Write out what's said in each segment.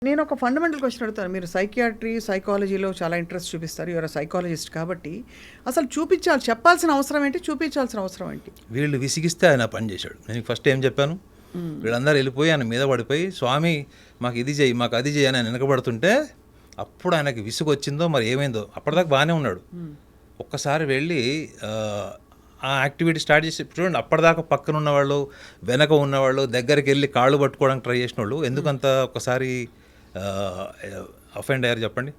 నేను ఒక fundamental question అడుగుతాను. మీరు సైకియాట్రీ, సైకాలజీలో చాలా ఇంట్రెస్ట్ చూపిస్తారు. యూఆర్ సైకాలజిస్ట్ కాబట్టి అసలు చెప్పాల్సిన అవసరం ఏంటి, చూపించాల్సిన అవసరం ఏంటి? వీళ్ళు విసిగిస్తే ఆయన పని చేశాడు. నేను ఫస్ట్ ఏం చెప్పాను, వీళ్ళందరూ వెళ్ళిపోయి ఆయన మీద పడిపోయి స్వామి మాకు ఇది చేయి మాకు అది చేయి అని ఆయన వెనకబడుతుంటే అప్పుడు ఆయనకి విసుగు వచ్చిందో మరి ఏమైందో. అప్పటిదాకా బాగానే ఉన్నాడు. ఒక్కసారి వెళ్ళి ఆ యాక్టివిటీ స్టార్ట్ చేసి చూడండి, అప్పటిదాకా పక్కన ఉన్నవాళ్ళు వెనక ఉన్నవాళ్ళు దగ్గరికి వెళ్ళి కాళ్ళు పట్టుకోవడానికి ట్రై చేసిన వాళ్ళు ఎందుకంత ఒకసారి అఫెండ్ అయ్యారు చెప్పండి.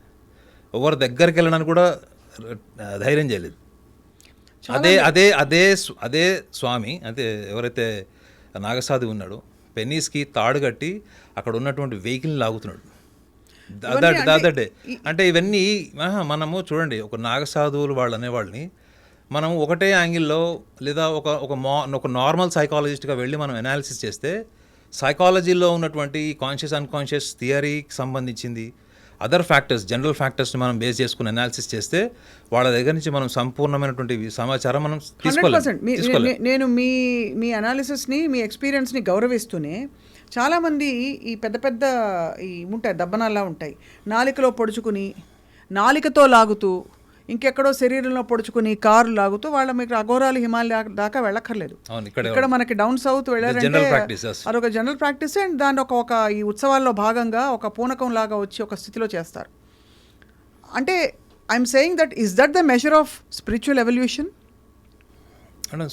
ఎవరు దగ్గరికి వెళ్ళడానికి కూడా ధైర్యం చేయలేదు. అదే అదే అదే అదే స్వామి అంటే ఎవరైతే నాగసాధు ఉన్నాడో పెన్నీస్కి తాడు కట్టి అక్కడ ఉన్నటువంటి వెహికల్ని లాగుతున్నాడు. దాదటే అంటే ఇవన్నీ మనము చూడండి, ఒక నాగసాధువులు వాళ్ళు అనేవాళ్ళని మనం ఒకటే యాంగిల్లో లేదా ఒక నార్మల్ సైకాలజిస్ట్గా వెళ్ళి మనం అనాలిసిస్ చేస్తే సైకాలజీలో ఉన్నటువంటి కాన్షియస్ అన్కాన్షియస్ థియరీకి సంబంధించింది అదర్ ఫ్యాక్టర్స్ జనరల్ ఫ్యాక్టర్స్ని మనం బేస్ చేసుకుని అనాలిసిస్ చేస్తే వాళ్ళ దగ్గర నుంచి మనం సంపూర్ణమైనటువంటి సమాచారం మనం తీసుకోవాలి. నేను మీ అనాలిసిస్ని మీ ఎక్స్పీరియన్స్ని గౌరవిస్తూనే చాలామంది ఈ పెద్ద పెద్ద ఈ ఉంటాయి దబ్బనాల్లా ఉంటాయి, నాలికలో పొడుచుకుని నాలికతో లాగుతూ ఇంకెక్కడో శరీరంలో పొడుచుకుని కారు లాగుతూ మీకు అఘోరాలు హిమాలయ దాకా వెళ్ళక్కర్లేదు. ఇక్కడ మనకి డౌన్ సౌత్ వెళ్ళారంటే అదొక జనరల్ ప్రాక్టీస్. అండ్ దాన్ని ఒక ఈ ఉత్సవాల్లో భాగంగా ఒక పూనకం లాగా వచ్చి ఒక స్థితిలో చేస్తారు. అంటే I'm saying that is that the measure of spiritual evolution?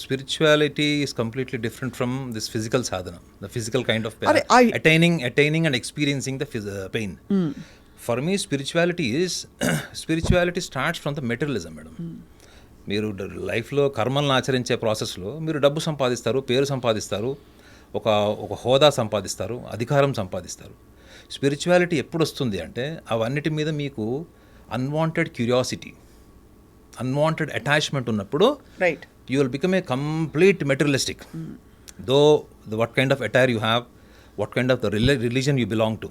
Spirituality is completely different from this physical sadhana, the physical kind of attaining and experiencing the pain. For me, spirituality starts from the materialism, madam. మీరు లైఫ్లో కర్మలను ఆచరించే ప్రాసెస్లో మీరు డబ్బు సంపాదిస్తారు, పేరు సంపాదిస్తారు, ఒక హోదా సంపాదిస్తారు, అధికారం సంపాదిస్తారు. స్పిరిచువాలిటీ ఎప్పుడు వస్తుంది అంటే అవన్నిటి మీద మీకు అన్వాంటెడ్ క్యూరియాసిటీ, అన్వాంటెడ్ అటాచ్మెంట్ ఉన్నప్పుడు right you will become a complete materialistic. Though what kind of attire you have, what kind of the religion you belong to.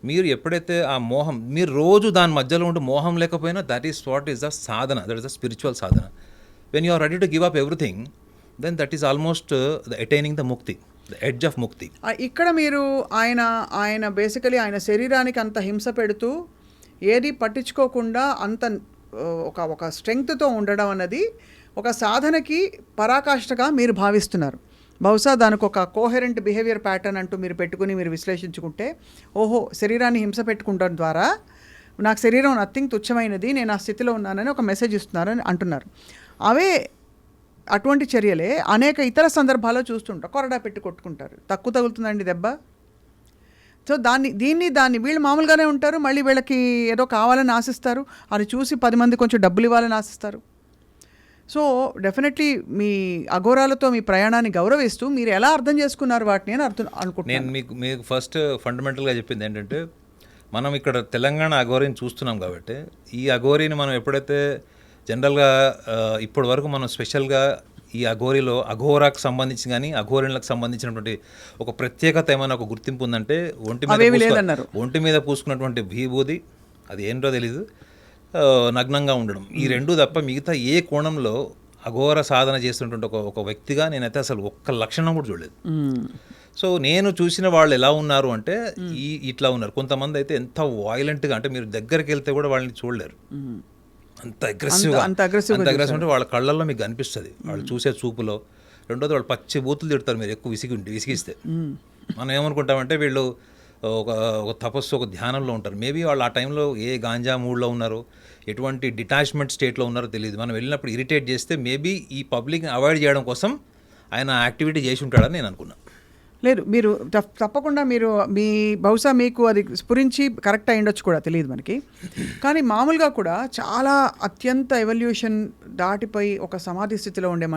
మీరు ఎప్పుడైతే ఆ మోహం మీరు రోజు దాని మధ్యలో ఉంటే మోహం లేకపోయినా that is what is the sadhana, that is the spiritual sadhana. When you are ready to give up everything then that is almost the attaining the mukti, the edge of mukti. ఇక్కడ మీరు ఆయన బేసికలీ ఆయన శరీరానికి అంత హింస పెడుతూ ఏది పట్టించుకోకుండా అంత ఒక స్ట్రెంగ్త్తో ఉండడం అన్నది ఒక సాధనకి పరాకాష్ఠగా మీరు భావిస్తున్నారు. బహుశా దానికి ఒక కోహెరెంట్ బిహేవియర్ ప్యాటర్న్ అంటూ మీరు పెట్టుకుని మీరు విశ్లేషించుకుంటే ఓహో శరీరాన్ని హింస పెట్టుకుంటాం ద్వారా నాకు శరీరం నథింగ్ తుచ్చమైనది, నేను ఆ స్థితిలో ఉన్నానని ఒక మెసేజ్ ఇస్తున్నారని అంటున్నారు. అటువంటి చర్యలే అనేక ఇతర సందర్భాల్లో చూస్తుంటారు. కొరడా పెట్టి కొట్టుకుంటారు, తక్కువ తగులుతుందండి దెబ్బ. సో దాన్ని వీళ్ళు మామూలుగానే ఉంటారు, మళ్ళీ వీళ్ళకి ఏదో కావాలని ఆశిస్తారు, అది చూసి 10 మంది కొంచెం డబ్బులు ఇవ్వాలని ఆశిస్తారు. సో డెఫినెట్లీ మీ అఘోరాలతో మీ ప్రయాణాన్ని గౌరవిస్తూ మీరు ఎలా అర్థం చేసుకున్నారు వాటిని అని అనుకుంటున్నాను. నేను మీకు ఫస్ట్ ఫండమెంటల్గా చెప్పింది ఏంటంటే మనం ఇక్కడ తెలంగాణ అఘోరిని చూస్తున్నాం కాబట్టి ఈ అఘోరిని మనం ఎప్పుడైతే జనరల్గా ఇప్పటి వరకు మనం స్పెషల్గా ఈ అఘోరిలో అఘోరాకు సంబంధించి కానీ అఘోరిలకు సంబంధించినటువంటి ఒక ప్రత్యేకత ఏమైనా ఒక గుర్తింపు ఉందంటే ఒంటి మీద పూసుకున్నటువంటి విభూది, అది ఏంటో తెలీదు, నగ్నంగా ఉండడం, ఈ రెండు తప్ప మిగతా ఏ కోణంలో అఘోర సాధన చేస్తున్నటువంటి ఒక వ్యక్తిగా నేనైతే అసలు ఒక్క లక్షణం కూడా చూడలేదు. సో నేను చూసిన వాళ్ళు ఎలా ఉన్నారు అంటే ఇట్లా ఉన్నారు. కొంతమంది అయితే ఎంత వాయిలెంట్గా అంటే మీరు దగ్గరికి వెళ్తే కూడా వాళ్ళని చూడలేరు, అంత అగ్రెసివ్గా అంటే వాళ్ళ కళ్ళల్లో మీకు కనిపిస్తుంది, వాళ్ళు చూసే చూపులో. రెండోది వాళ్ళు పచ్చి బూతులు తిడతారు మీరు ఎక్కువ విసిగిస్తే. మనం ఏమనుకుంటామంటే వీళ్ళు ఒక తపస్సు, ఒక ధ్యానంలో ఉంటారు. మేబీ వాళ్ళు ఆ టైంలో ఏ గాంజా మూడ్లో ఉన్నారో, ఎటువంటి డిటాచ్మెంట్ స్టేట్లో ఉన్నారో తెలియదు. మనం వెళ్ళినప్పుడు ఇరిటేట్ చేస్తే మేబీ ఈ పబ్లిక్ని అవాయిడ్ చేయడం కోసం ఆయన యాక్టివిటీ చేసి ఉంటాడని నేను అనుకున్నాను. లేదు, మీరు తప్పకుండా మీరు బహుశా మీకు అది స్ఫురించి కరెక్ట్ అయ్యుండొచ్చు కూడా, తెలియదు మనకి. కానీ మామూలుగా కూడా చాలా అత్యంత ఎవల్యూషన్ దాటిపోయి ఒక సమాధి స్థితిలో ఉండే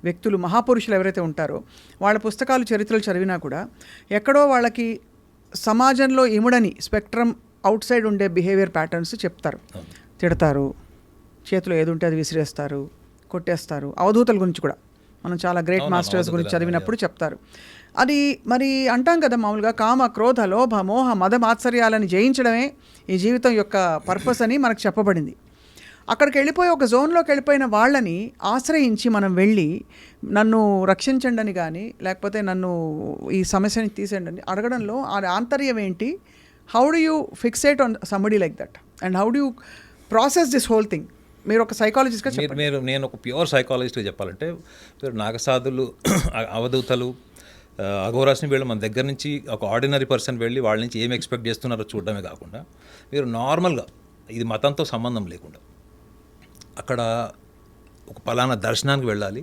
వ్యక్తులు మహాపురుషులు ఎవరైతే ఉంటారో వాళ్ళ పుస్తకాలు చరిత్రలు చదివినా కూడా ఎక్కడో వాళ్ళకి సమాజంలో ఇముడని స్పెక్ట్రమ్ అవుట్ సైడ్ ఉండే బిహేవియర్ ప్యాటర్న్స్ చెప్తారు. తిడతారు, చేతిలో ఏది ఉంటే అది విసిరేస్తారు, కొట్టేస్తారు. అవధూతల గురించి కూడా మనం చాలా గ్రేట్ మాస్టర్స్ గురించి చదివినప్పుడు చెప్తారు. అది మరి అంటాం కదా మామూలుగా కామ క్రోధ లోభ మోహ మద మాత్సర్యాలని జయించడమే ఈ జీవితం యొక్క పర్పస్ అని మనకు చెప్పబడింది. అక్కడికి వెళ్ళిపోయి ఒక జోన్లోకి వెళ్ళిపోయిన వాళ్ళని ఆశ్రయించి మనం వెళ్ళి నన్ను రక్షించండి అని కానీ లేకపోతే నన్ను ఈ సమస్యని తీసేయండి అని అడగడంలో ఆ ఆంతర్యం ఏంటి, how do you fixate on somebody like that and how do you process this whole thing? మీరు ఒక సైకాలజిస్ట్గా చెప్పండి. నేను ఒక ప్యూర్ సైకాలజిస్ట్గా చెప్పాలంటే మీరు నాగసాధులు, అవధూతలు, అఘోరాస్ని వీళ్ళు మన దగ్గర నుంచి ఒక ఆర్డినరీ పర్సన్ వెళ్ళి వాళ్ళ నుంచి ఏం ఎక్స్పెక్ట్ చేస్తున్నారో చూడడమే కాకుండా మీరు నార్మల్గా ఇది మతంతో సంబంధం లేకుండా అక్కడ ఒక పలానా దర్శనానికి వెళ్ళాలి,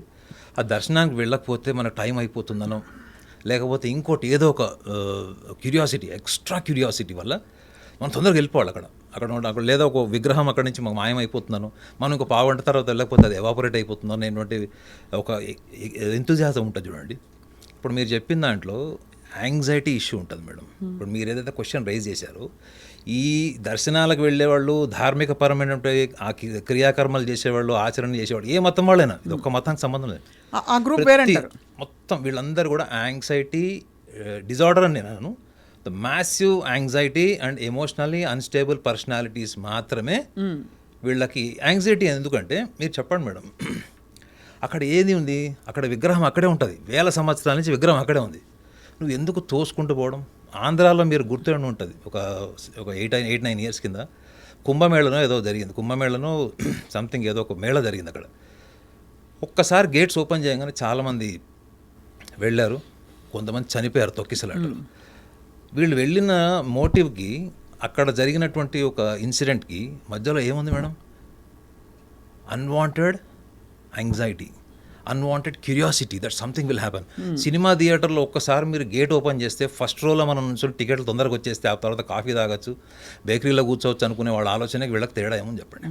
ఆ దర్శనానికి వెళ్ళకపోతే మన టైం అయిపోతుందనో లేకపోతే ఇంకోటి ఏదో ఒక క్యూరియాసిటీ, ఎక్స్ట్రా క్యూరియాసిటీ వల్ల మనం తొందరగా వెళ్ళిపోవాలి అక్కడ లేదా ఒక విగ్రహం అక్కడి నుంచి మాకు మాయమైపోతున్నాను, మనం ఇంకో పావు గంట తర్వాత వెళ్ళకపోతే అది ఎవాపరేట్ అయిపోతుందో అనేటువంటి ఒక ఎంతూజియాజం ఉంటుంది చూడండి. ఇప్పుడు మీరు చెప్పిన దాంట్లో యాంగ్జైటీ ఇష్యూ ఉంటుంది మేడం. ఇప్పుడు మీరు ఏదైతే క్వశ్చన్ రైజ్ చేశారో ఈ దర్శనాలకు వెళ్ళేవాళ్ళు, ధార్మిక పరమైనటువంటి ఆ క్రియాకర్మలు చేసేవాళ్ళు, ఆచరణ చేసేవాళ్ళు ఏ మతం వాళ్ళైనా, ఇది ఒక్క మతానికి సంబంధం లేదు, ఆ గ్రూప్ వేరంటారు. మొత్తం వీళ్ళందరూ కూడా యాంగ్జైటీ డిజార్డర్ అని నేను the massive anxiety and emotionally unstable personalities మాత్రమే వీళ్ళకి యాంగ్జైటీ. ఎందుకంటే మీరు చెప్పండి మేడం, అక్కడ ఏది ఉంది, అక్కడ విగ్రహం అక్కడే ఉంటుంది, వేల సంవత్సరాల నుంచి విగ్రహం అక్కడే ఉంది, నువ్వు ఎందుకు తోసుకుంటూ పోవడం? ఆంధ్రాలో మీరు గుర్తుండి ఉంటుంది, ఒక 8-9 ఇయర్స్ కింద కుంభమేళనో ఏదో జరిగింది, కుంభమేళనో సంథింగ్ ఏదో ఒక మేళ జరిగింది అక్కడ. ఒక్కసారి గేట్స్ ఓపెన్ చేయగానే చాలామంది వెళ్ళారు, కొంతమంది చనిపోయారు తొక్కిసలాటలు. వీళ్ళు వెళ్ళిన మోటివ్కి అక్కడ జరిగినటువంటి ఒక ఇన్సిడెంట్కి మధ్యలో ఏముంది madam? Unwanted anxiety, unwanted curiosity that something will happen. Cinema థియేటర్లో ఒక్కసారి మీరు గేట్ ఓపెన్ చేస్తే ఫస్ట్ రోలో మనం నుంచి టికెట్లు తొందరగా వచ్చేస్తే ఆ తర్వాత కాఫీ తాగొచ్చు, బేకరీలో కూర్చోవచ్చు అనుకునే వాళ్ళ ఆలోచనకి వీళ్ళకి తేడా ఏమని చెప్పండి.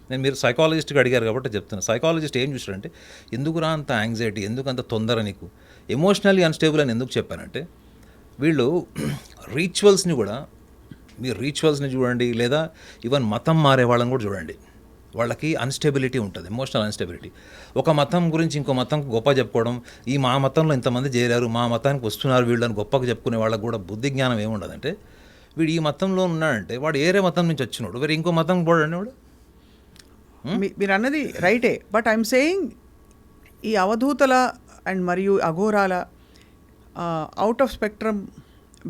నేను మీరు సైకాలజిస్ట్గా అడిగారు కాబట్టి చెప్తున్నాను. సైకాలజిస్ట్ ఏం చూసారంటే ఎందుకురా అంత యాంగ్జైటీ, ఎందుకు అంత తొందర నీకు, ఎమోషనల్లీ అన్స్టేబుల్ అని ఎందుకు చెప్పానంటే వీళ్ళు రిచువల్స్ని కూడా, మీరు రిచువల్స్ని చూడండి లేదా ఈవెన్ మతం మారే వాళ్ళని కూడా చూడండి, వాళ్ళకి అన్స్టెబిలిటీ ఉంటుంది, ఎమోషనల్ అన్స్టెబిలిటీ. ఒక మతం గురించి ఇంకో మతంకు గొప్ప చెప్పుకోవడం, ఈ మా మతంలో ఇంతమంది చేరారు, మా మతానికి వస్తున్నారు వీళ్ళని గొప్పగా చెప్పుకునే వాళ్ళకి కూడా బుద్ధి జ్ఞానం ఏముండదంటే వీడు ఈ మతంలో ఉన్నాడంటే వాడు ఏరే మతం నుంచి వచ్చినాడు, వేరే ఇంకో మతం పోడండి వాడు. మీరు అన్నది రైటే, బట్ ఐఎమ్ సేయింగ్ ఈ అవధూతల అండ్ మరియు అఘోరాల అవుట్ ఆఫ్ స్పెక్ట్రమ్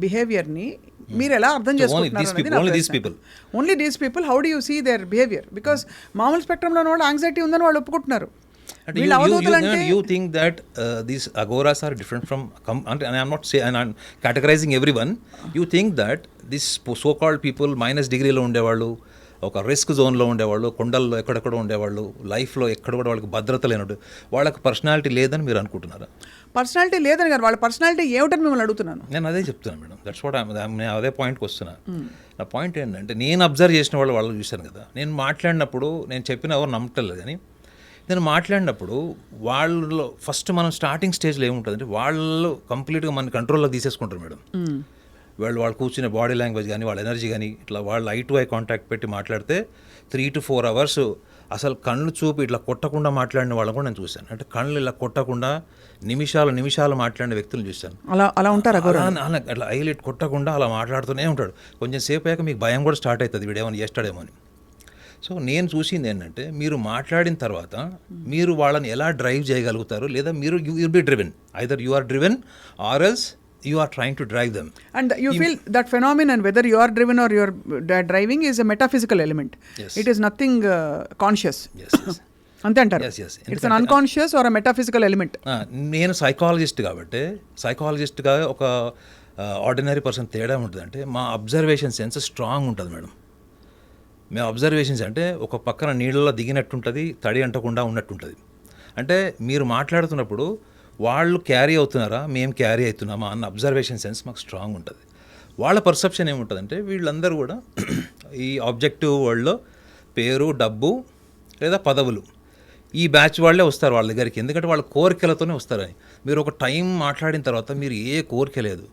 బిహేవియర్ని మీరు ఎలా అర్థం చేసుకుంటున్నారు? Only these people, how do you see their behaviour? Because మామూలు స్పెక్ట్రంలో వాళ్ళు యాంగ్జైటీ ఉందని వాళ్ళు ఒప్పుకుంటున్నారు. You think that these agoras are different from, and I am not saying, and I am categorizing everyone. You think that this so-called people minus degree లో ఉండేవాళ్ళు, ఒక risk జోన్లో ఉండేవాళ్ళు, కొండల్లో ఎక్కడెక్కడ ఉండేవాళ్ళు, లైఫ్లో ఎక్కడ కూడా వాళ్ళకి భద్రత లేనట్టు, వాళ్ళకి పర్సనాలిటీ లేదని మీరు అనుకుంటున్నారా? పర్సనాలిటీ లేదని కాదు, వాళ్ళ పర్సనాలిటీ ఏమిటని మిమ్మల్ని అడుగుతున్నాను. నేను అదే చెప్తున్నాను మేడం, దట్స్ వాట్ నేను అదే పాయింట్కి వస్తున్నాను. నా పాయింట్ ఏంటంటే నేను అబ్జర్వ్ చేసిన వాళ్ళు చూశాను కదా, నేను మాట్లాడినప్పుడు నేను చెప్పిన ఎవరు నమ్మట్లేదు, కానీ నేను మాట్లాడినప్పుడు వాళ్ళు ఫస్ట్ మనం స్టార్టింగ్ స్టేజ్లో ఏముంటుందంటే వాళ్ళు కంప్లీట్గా మన కంట్రోల్లో తీసేసుకుంటారు మేడం. వాళ్ళు కూర్చునే బాడీ లాంగ్వేజ్ కానీ వాళ్ళ ఎనర్జీ కానీ ఇట్లా వాళ్ళు ఐ టు ఐ కాంటాక్ట్ పెట్టి మాట్లాడితే 3 to 4 hours అసలు కళ్ళు చూపి ఇట్లా కొట్టకుండా మాట్లాడిన వాళ్ళని కూడా నేను చూశాను. అంటే కళ్ళు ఇలా కొట్టకుండా నిమిషాలు మాట్లాడిన వ్యక్తులను చూశాను. అలా ఉంటారు, అట్లా ఐలెట్ కొట్టకుండా అలా మాట్లాడుతూనే ఉంటాడు. కొంచెం సేపు అయ్యాక మీకు భయం కూడా స్టార్ట్ అవుతుంది, వీడేమని చేస్తాడేమో అని. సో నేను చూసింది ఏంటంటే మీరు మాట్లాడిన తర్వాత మీరు వాళ్ళని ఎలా డ్రైవ్ చేయగలుగుతారు, లేదా మీరు you be driven, either you are driven or else you are trying to drive them, and you feel that phenomenon whether you are driven or you are driving is a metaphysical element. Yes. It is nothing conscious. Yes. ante antaru. Yes. It's an unconscious or a metaphysical element. నేను psychologist కాబట్టి సైకాలజిస్ట్గా ఒక ordinary person తేడా ఉంటుందంటే మా observation sense strong ఉంటుంది madam. మేము observations అంటే ఒక పక్కన నీళ్ళలో దిగినట్టుంటుంది, తడి అంటకుండా ఉన్నట్టుంటుంది. అంటే మీరు మాట్లాడుతున్నప్పుడు వాళ్ళు క్యారీ అవుతున్నారా, మేము క్యారీ అవుతున్నామా అన్న అబ్జర్వేషన్ సెన్స్ మాకు స్ట్రాంగ్ ఉంటుంది. వాళ్ళ పర్సెప్షన్ ఏముంటుందంటే వీళ్ళందరూ కూడా ఈ ఆబ్జెక్టివ్ వరల్డ్లో పేరు, డబ్బు లేదా పదవులు, ఈ బ్యాచ్ వాళ్ళే వస్తారు వాళ్ళ దగ్గరికి, ఎందుకంటే వాళ్ళ కోరికలతోనే వస్తారని. మీరు ఒక టైం మాట్లాడిన తర్వాత మీరు ఏ కోరిక లేదు,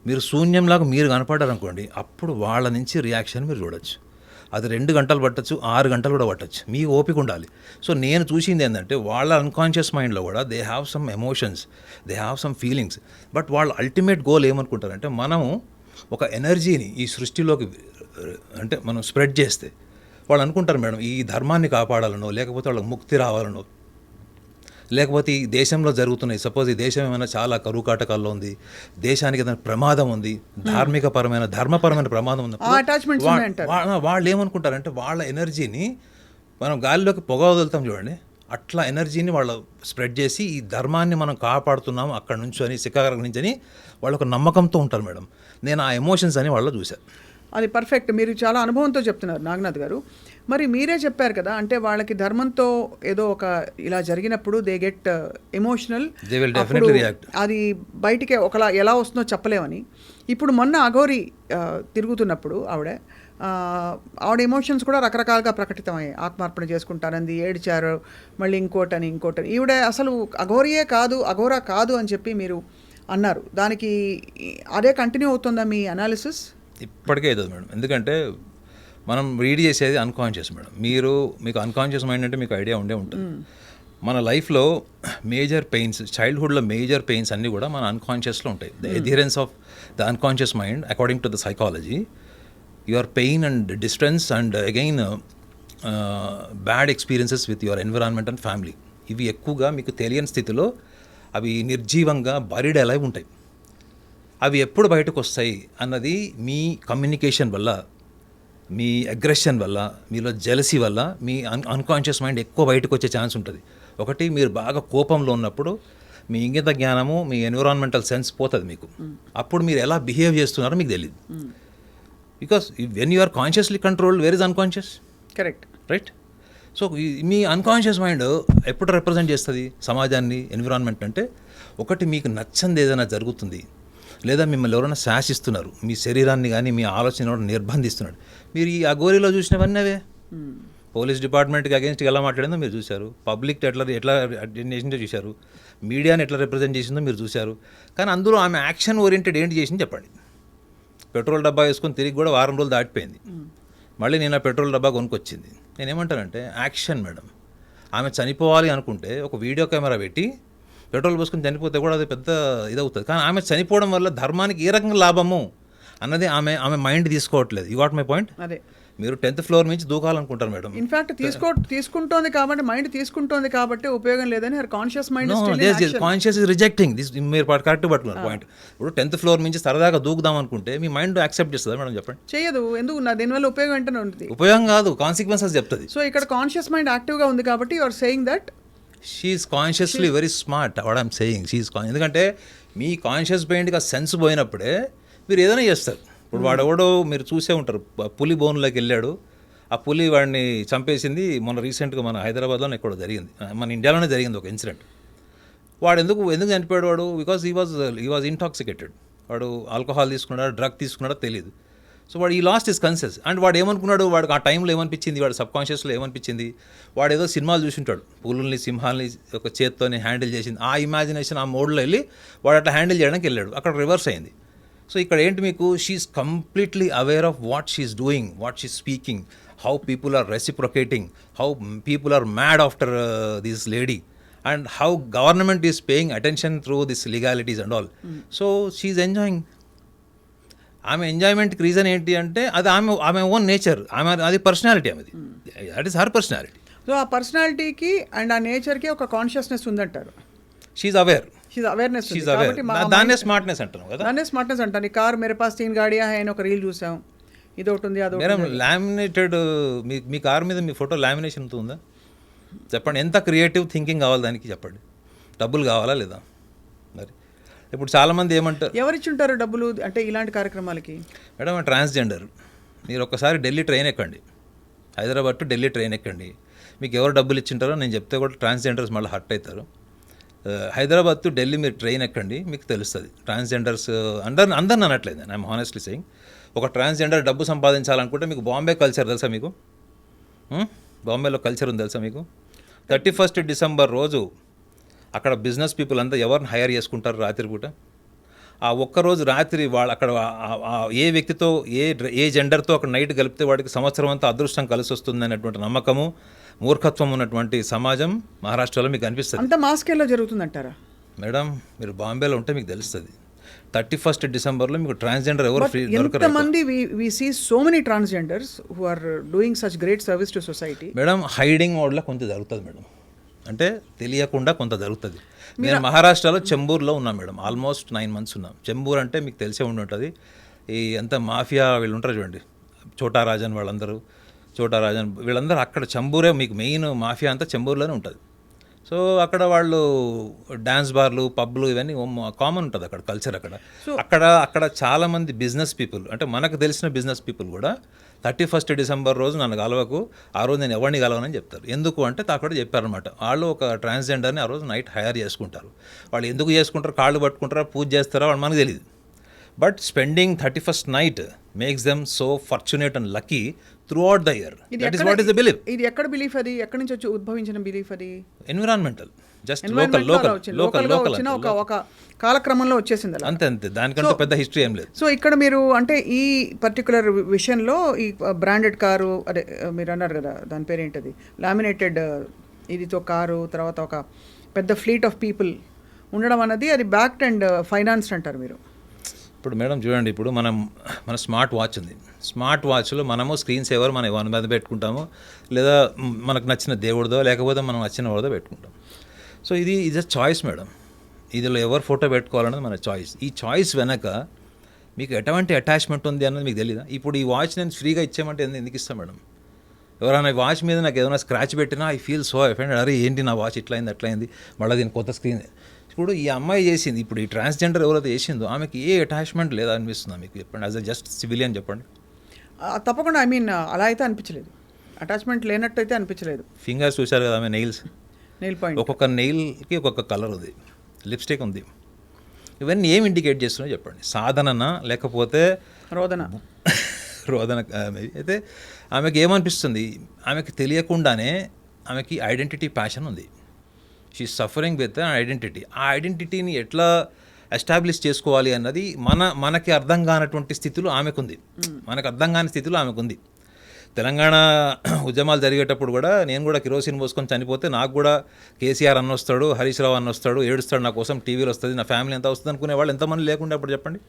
మీరు శూన్యంలాగా మీరు కనపడ్డారనుకోండి, అప్పుడు వాళ్ళ నుంచి రియాక్షన్ మీరు చూడొచ్చు. అది 2 గంటలు పట్టచ్చు, 6 గంటలు కూడా పట్టచ్చు, మీ ఓపిక ఉండాలి. సో నేను చూసింది ఏంటంటే వాళ్ళ అన్కాన్షియస్ మైండ్లో కూడా they have some emotions, they have some feelings, but వాళ్ళ అల్టిమేట్ గోల్ ఏమనుకుంటారంటే మనము ఒక ఎనర్జీని ఈ సృష్టిలోకి అంటే మనం స్ప్రెడ్ చేస్తే వాళ్ళు అనుకుంటారు మేడం ఈ ధర్మాన్ని కాపాడాలనో లేకపోతే వాళ్ళకి ముక్తి రావాలనో లేకపోతే ఈ దేశంలో జరుగుతున్నాయి, సపోజ్ ఈ దేశం ఏమైనా చాలా కరువు కాటకాల్లో ఉంది, దేశానికి ఏదైనా ప్రమాదం ఉంది, ధర్మపరమైన ప్రమాదం ఉంది, అటాచ్మెంట్స్ ఉన్నాయంటారు. వాళ్ళు ఏమనుకుంటారంటే వాళ్ళ ఎనర్జీని మనం గాలిలోకి పొగ వదులుతాం చూడండి, అట్లా ఎనర్జీని వాళ్ళు స్ప్రెడ్ చేసి ఈ ధర్మాన్ని మనం కాపాడుతున్నాము అక్కడ నుంచి అని, శిఖరం నుంచి అని వాళ్ళు ఒక నమ్మకంతో ఉంటారు మేడం. నేను ఆ ఎమోషన్స్ అని వాళ్ళు చూశాను. అది పర్ఫెక్ట్. మీరు చాలా అనుభవంతో చెప్తున్నారు నాగనాథ్ గారు. మరి మీరే చెప్పారు కదా, అంటే వాళ్ళకి ధర్మంతో ఏదో ఒక ఇలా జరిగినప్పుడు they get emotional, They will definitely react. అది బయటికి ఒకలా ఎలా వస్తుందో చెప్పలేమని. ఇప్పుడు మొన్న అఘోరి తిరుగుతున్నప్పుడు ఆవిడ ఎమోషన్స్ కూడా రకరకాలుగా ప్రకటితమయ్యాయి. ఆత్మార్పణ చేసుకుంటానంది, ఏడ్చారు, మళ్ళీ ఇంకోటని. ఈవిడ అసలు అఘోరియే కాదు, అఘోరా కాదు అని చెప్పి మీరు అన్నారు. దానికి అదే కంటిన్యూ అవుతుందా మీ అనాలిసిస్? ఇప్పటికే అవుతుంది మేడం. ఎందుకంటే మనం రీడ్ చేసేది అన్కాన్షియస్ మేడం. మీకు అన్కాన్షియస్ మైండ్ అంటే మీకు ఐడియా ఉండే ఉంటుంది. మన లైఫ్లో మేజర్ పెయిన్స్, చైల్డ్హుడ్లో మేజర్ పెయిన్స్ అన్నీ కూడా మన అన్కాన్షియస్లో ఉంటాయి. The adherence of the unconscious mind according to the psychology, your pain and distance and again bad experiences with your environment and family, ఇవి ఎక్కువగా మీకు తెలియని స్థితిలో అవి నిర్జీవంగా బరీడ్ అలైవ్ ఉంటాయి. అవి ఎప్పుడు బయటకు వస్తాయి అన్నది మీ కమ్యూనికేషన్ వల్ల, మీ అగ్రెషన్ వల్ల, మీలో జెలసీ వల్ల మీ అన్కాన్షియస్ మైండ్ ఎక్కువ బయటకు వచ్చే ఛాన్స్ ఉంటుంది. ఒకటి, మీరు బాగా కోపంలో ఉన్నప్పుడు మీ ఇంగిత జ్ఞానము, మీ ఎన్విరాన్మెంటల్ సెన్స్ పోతుంది మీకు. అప్పుడు మీరు ఎలా బిహేవ్ చేస్తున్నారో మీకు తెలియదు. Because when you are consciously controlled, where is unconscious? Correct, right. So మీ అన్కాన్షియస్ మైండ్ ఎప్పుడు రిప్రజెంట్ చేస్తుంది సమాజాన్ని, ఎన్విరాన్మెంట్ అంటే, ఒకటి మీకు నచ్చంది ఏదైనా జరుగుతుంది, లేదా మిమ్మల్ని ఎవరైనా శాసిస్తున్నారు, మీ శరీరాన్ని కానీ మీ ఆలోచన నిర్బంధిస్తున్నాడు. మీరు ఈ అఘోరిలో చూసినవన్నీ అవే. పోలీస్ డిపార్ట్మెంట్కి అగేన్స్ట్గా ఎలా మాట్లాడిందో మీరు చూశారు, పబ్లిక్ ఎట్లా చేసిందో చూశారు, మీడియాని ఎట్లా రిప్రజెంట్ చేసిందో మీరు చూశారు. కానీ అందులో ఆమె యాక్షన్ ఓరియంటెడ్ ఏంటి చేసింది చెప్పండి. పెట్రోల్ డబ్బా వేసుకొని తిరిగి కూడా వారం రోజులు దాటిపోయింది, మళ్ళీ నేను ఆ పెట్రోల్ డబ్బా కొనుక్కొచ్చింది. నేనేమంటానంటే యాక్షన్ మేడం. ఆమె చనిపోవాలి అనుకుంటే ఒక వీడియో కెమెరా పెట్టి పెట్రోల్ పోసుకొని చనిపోతే కూడా అది పెద్ద ఇదవుతుంది. కానీ ఆమె చనిపోవడం వల్ల ధర్మానికి ఏ రకంగా లాభము అన్నది ఆమె మైండ్ తీసుకోవట్లేదు. You got my point? అదే, మీరు 10th ఫ్లోర్ నుంచి దూకాలనుకుంటారు మేడం. ఇన్ఫాక్ట్ తీసుకుంటోంది కాబట్టి, మైండ్ తీసుకుంటోంది కాబట్టి ఉపయోగం లేదని her conscious mind conscious is rejecting this. మీరు కరెక్ట్ పట్టుకున్నారు పాయింట్. ఇప్పుడు 10th ఫ్లోర్ నుంచి సరదాగా దూకుదాం అనుకుంటే మీ మైండ్ యాక్సెప్ట్ చేస్తుందా మేడం? చెప్పండి. చేయదు. ఎందుకు? దీనివల్ల ఉపయోగం ఏంటనే ఉంటుంది. ఉపయోగం కాదు, కాన్సిక్వెన్సెస్ చెప్తుంది. సో ఇక్కడ కాన్షియస్ మైండ్ యాక్టివ్గా ఉంది కాబట్టి you are saying that she's consciously very smart. What I'm saying, she's ఎందుకంటే మీ కాన్షియస్ మైండ్గా సెన్స్ పోయినప్పుడే మీరు ఏదైనా చేస్తారు. ఇప్పుడు వాడెవడో మీరు చూసే ఉంటారు, పులి బోన్లోకి వెళ్ళాడు, ఆ పులి వాడిని చంపేసింది. మొన్న రీసెంట్గా మన హైదరాబాద్లోనే ఎక్కడో జరిగింది, మన ఇండియాలోనే జరిగింది ఒక ఇన్సిడెంట్. వాడు ఎందుకు చనిపోయాడు వాడు? Because he was intoxicated. వాడు ఆల్కహాల్ తీసుకున్నాడా, డ్రగ్ తీసుకున్నాడా తెలియదు. సో వాడు ఈ లాస్ట్ ఇస్ కన్షియస్. అండ్ వాడు ఏమనుకున్నాడు, వాడికి ఆ టైంలో ఏమనిపించింది, వాడు సబ్ కాన్షియస్లో ఏమనిపించింది, వాడు ఏదో సినిమాలు చూసింటాడు, పులుల్ని సింహాల్ని ఒక చేత్తోని హ్యాండిల్ చేసింది. ఆ ఇమాజినేషన్, ఆ మోడ్లో వెళ్ళి వాడు అట్లా హ్యాండిల్ చేయడానికి వెళ్ళాడు. అక్కడ రివర్స్ అయింది. సో ఇక్కడ ఏంటి మీకు, she's completely aware of what she's doing, what she's speaking, how people are reciprocating, how people are mad after this lady, and how government is paying attention through this legalities and all. So she's enjoying. ఆమె ఎంజాయ్మెంట్కి reason ఏంటి అంటే అది ఆమె own nature, అది personality, ఆమెది. That is her personality. So ఆ పర్సనాలిటీకి అండ్ ఆ నేచర్కి ఒక కాన్షియస్నెస్ ఉందంటారు. She's aware. అవేర్నెస్ దాన్నే స్మార్ట్నెస్ అంటారు కదా. దాన్నే స్మార్ట్నెస్ అంటాను. ఈ కార్ మేరే పాస్ 3 గాడియా హై అని ఒక రీల్ చూసాం, ఇది ఒకటి ఉంది, అది మేడం లామినేటెడ్. మీ కార్ మీద మీ ఫోటో లామినేషన్ ఉందా చెప్పండి? ఎంత క్రియేటివ్ థింకింగ్ కావాలి దానికి చెప్పండి. డబ్బులు కావాలా లేదా? మరి ఇప్పుడు చాలామంది ఏమంటారు, ఎవరిచ్చుంటారు డబ్బులు అంటే ఇలాంటి కార్యక్రమాలకి? మేడం ట్రాన్స్జెండర్, మీరు ఒక్కసారి ఢిల్లీ ట్రైన్ ఎక్కండి, హైదరాబాద్ టు ఢిల్లీ ట్రైన్ ఎక్కండి, మీకు ఎవరు డబ్బులు ఇచ్చింటారో నేను చెప్తే కూడా ట్రాన్స్జెండర్స్ మళ్ళీ హర్ట్ అవుతారు. హైదరాబాద్ టు ఢిల్లీ మీరు ట్రైన్ ఎక్కండి, మీకు తెలుస్తుంది. ట్రాన్స్జెండర్స్ అందరిని అనట్లేదు, ఐఎమ్ హానెస్ట్లీ సెయింగ్. ఒక ట్రాన్స్జెండర్ డబ్బు సంపాదించాలనుకుంటే మీకు బాంబే కల్చర్ తెలుసా? మీకు బాంబేలో కల్చర్ ఉంది తెలుసా మీకు? 31st డిసెంబర్ రోజు అక్కడ బిజినెస్ పీపుల్ అంతా ఎవరిని హైర్ చేసుకుంటారు రాత్రిపూట? ఆ ఒక్కరోజు రాత్రి వాళ్ళు అక్కడ ఏ వ్యక్తితో ఏ జెండర్తో అక్కడ నైట్ కలిపితే వాడికి సంవత్సరం అంతా అదృష్టం కలిసి వస్తుంది అనేటువంటి నమ్మకము, మూర్ఖత్వం ఉన్నటువంటి సమాజం మహారాష్ట్రలో మీకు అనిపిస్తుంది. అంత మా స్కేల్లో జరుగుతుందంటారా? మేడం మీరు బాంబేలో ఉంటే మీకు తెలుస్తుంది. 31st డిసెంబర్లో మీకు ట్రాన్స్జెండర్ ఎవరు ఫ్రీ దొరకరు. ఎంతమంది we see so many transgenders who are doing such great service to society. Madam hiding మోడ్లో కొంచెం జరుగుతుంది మేడం. అంటే తెలియకుండా కొంత జరుగుతుంది. నేను మహారాష్ట్రలో చెంబూర్లో ఉన్నాం మేడం, ఆల్మోస్ట్ 9 months ఉన్నాం. చెంబూర్ అంటే మీకు తెలిసే ఉండి ఉంటుంది, ఈ అంత మాఫియా వీళ్ళు ఉంటారు చూడండి, చోటా రాజన్ వాళ్ళందరూ, చోటా రాజన్ వీళ్ళందరూ అక్కడ చెంబూరే మీకు మెయిన్ మాఫియా అంతా చెంబూరులోనే ఉంటుంది. సో అక్కడ వాళ్ళు డ్యాన్స్ బార్లు, పబ్లు ఇవన్నీ కామన్ ఉంటుంది అక్కడ కల్చర్. అక్కడ చాలామంది బిజినెస్ పీపుల్, అంటే మనకు తెలిసిన బిజినెస్ పీపుల్ కూడా 31st December రోజు నన్ను కలవకు, ఆ రోజు నేను ఎవరిని కలవనని చెప్తారు. ఎందుకు అంటే అక్కడ చెప్పారనమాట, వాళ్ళు ఒక ట్రాన్స్జెండర్ని ఆ రోజు నైట్ హైర్ చేసుకుంటారు. వాళ్ళు ఎందుకు చేసుకుంటారు, కాళ్ళు పట్టుకుంటారా, పూజ చేస్తారా, వాళ్ళు మనకు తెలియదు. But spending 31st night makes them so fortunate and lucky through out the year. That is what is the belief. ఇది ఎక్కడ బిలీఫ్, అది ఎక్కడి నుంచి వచ్చి ఉద్భవించిన బిలీఫ్? అది ఎన్విరాన్మెంటల్, జస్ట్ లోకల్ ఒక కాలక్రమంలో వచ్చేసింది అలా. అంతే, దానికంటే పెద్ద హిస్టరీ ఏం లేదు. సో ఇక్కడ మీరు అంటే ఈ పర్టికులర్ విషయంలో ఈ బ్రాండెడ్ కారు, అదే మీరు అన్నారు కదా దాని పేరేంటది, లామినేటెడ్ ఇదితో కారు, తర్వాత ఒక పెద్ద ఫ్లీట్ ఆఫ్ పీపుల్ ఉండడం అన్నది అది బ్యాక్డ్ అండ్ ఫైనాన్స్డ్ అంటారు మీరు. ఇప్పుడు మేడం చూడండి, ఇప్పుడు మన స్మార్ట్ వాచ్ ఉంది. స్మార్ట్ వాచ్లో మనము స్క్రీన్ సేవర్ మనం వన్ మీద పెట్టుకుంటాము, లేదా మనకు నచ్చిన దేవుడిదో లేకపోతే మనం నచ్చిన వాడిదో పెట్టుకుంటాం. సో ఇది ఈజ్ అ చాయిస్ మేడం, ఇదిలో ఎవరు ఫోటో పెట్టుకోవాలన్నది మన చాయిస్. ఈ చాయిస్ వెనక మీకు ఎటువంటి అటాచ్మెంట్ ఉంది అన్నది మీకు తెలియదా? ఇప్పుడు ఈ వాచ్ నేను ఫ్రీగా ఇచ్చామంటే ఎందుకు ఇస్తాను మేడం? ఎవరైనా వాచ్ మీద నాకు ఏదైనా స్క్రాచ్ పెట్టినా ఐ ఫీల్ సో అఫెండెడ్, అరే ఏంటి నా వాచ్ ఇట్లా అయింది అట్లయింది, మళ్ళీ దీని కొత్త స్క్రీన్. ఇప్పుడు ఈ అమ్మాయి చేసింది, ఇప్పుడు ఈ ట్రాన్స్జెండర్ ఎవరైతే చేసిందో ఆమెకి ఏ అటాచ్మెంట్ లేదా అనిపిస్తుందా మీకు? చెప్పండి, యాజ్ అ జస్ట్ సివిలియన్ చెప్పండి. తప్పకుండా, ఐ మీన్ అలా అయితే అనిపించలేదు, అటాచ్మెంట్ లేనట్టు అయితే అనిపించలేదు. ఫింగర్స్ చూశారు కదా ఆమె, నెయిల్ పాయింట్, ఒక్కొక్క నెయిల్కి ఒక్కొక్క కలర్ ఉంది, లిప్స్టిక్ ఉంది. ఇవన్నీ ఏం ఇండికేట్ చేస్తున్నాయో చెప్పండి? సాధననా లేకపోతే రోదన? అయితే ఆమెకి ఏమనిపిస్తుంది, ఆమెకి తెలియకుండానే ఆమెకి ఐడెంటిటీ ప్యాషన్ ఉంది. She suffering with identity. ఆ ఐడెంటిటీని ఎట్లా ఎస్టాబ్లిష్ చేసుకోవాలి అన్నది మనకి అర్థం కానటువంటి స్థితిలో ఆమెకుంది, మనకు అర్థం కాని స్థితిలో ఆమెకుంది. తెలంగాణ ఉద్యమాలు జరిగేటప్పుడు కూడా నేను కూడా కిరోసిన్ పోసుకొని చనిపోతే నాకు కూడా కేసీఆర్ అన్న వస్తాడు, హరీష్ రావు అన్న వస్తాడు, ఏడుస్తాడు నా కోసం, టీవీలో వస్తుంది, నా ఫ్యామిలీ ఎంత వస్తుంది అనుకునే వాళ్ళు ఎంతమంది లేకుండా అప్పుడు చెప్పండి.